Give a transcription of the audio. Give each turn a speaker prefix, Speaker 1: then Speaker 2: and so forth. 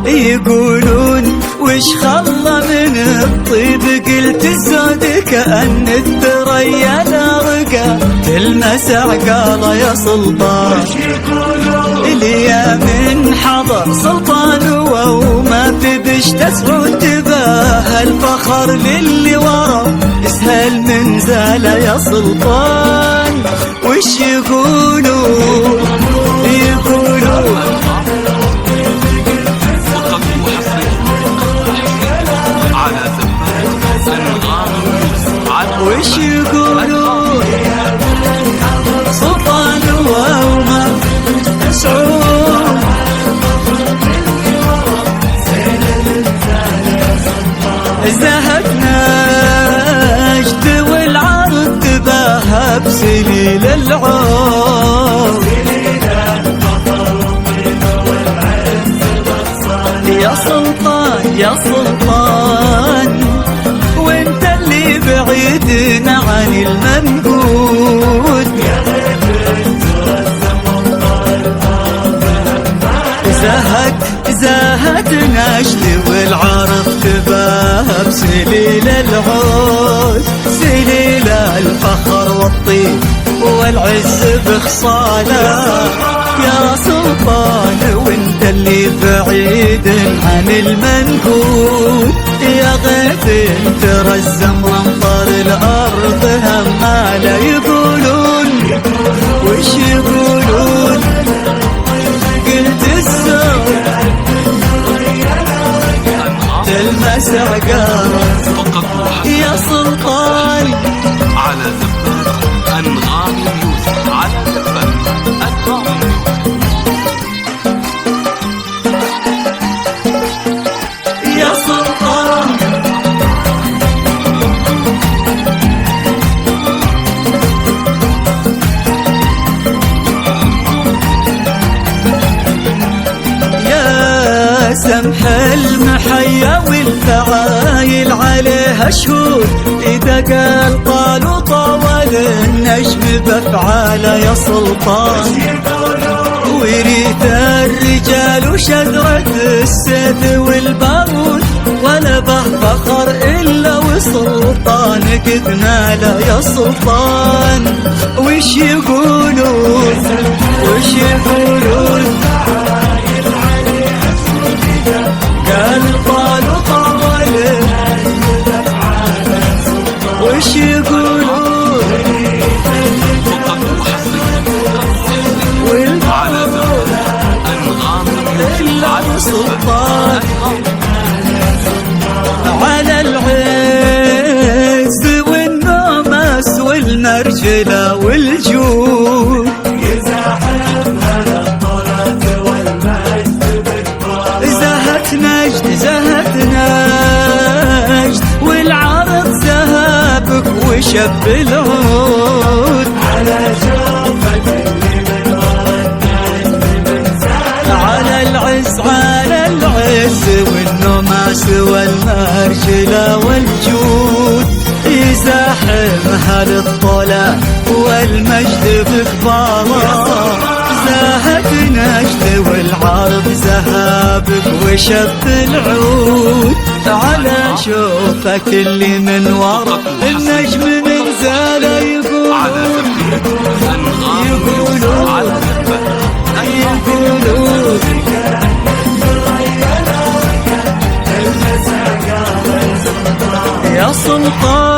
Speaker 1: يقولون وش خلى من الطيب، قلت الزود كأن الثريا لارقة تلمس عقاله يا سلطان. اليا من حضر سلطان وما في بش تسعود تباه، الفخر للي ورا اسهل من زاله يا سلطان. وش يقولون وش يقولون سلطان وما سعود، زهقنا نجد والعرض تباهى بسليل العود. يا سلطان يا سلطان وانت اللي بعيدنا عن المنقود، زهت نجد والعرض تباهى بسليل العود. سليل الفخر والطيب والعز بخصاله يا سلطان وانت اللي بعيد عن المنقود. يا غيث ترزم وامطر الارض هماله. يقولون وش يقولون قلت الزود تلمس عقاره يا سلطان.
Speaker 2: على زفاف أنغام يوسف، على زفاف أنغام
Speaker 1: يا سلطان. يا سمح المحيا والفعايل عليها شهود، إذا قال طالوا طول النجم بأفعاله يا سلطان. ويريد الرجال وشذرة السيف والبارود، ولا به فخر إلا وسلطان قد ناله يا سلطان. وش يقولون وش يقولون قال طالوا طول، وش يقولون والبارود إلا وسلطان. على العز والنومس والمرجلة والجود، زهت نجد والعرض ذهبك وشب العود. على جوفك اللي من على العز والنماس والمرجلة والجود، يزاحمها للطلا والمجد بكباره. زهت نجد والعرض ذهبك وشب العود. على شوفك اللي من ورا النجم من زاله. يقولون يا سلطان.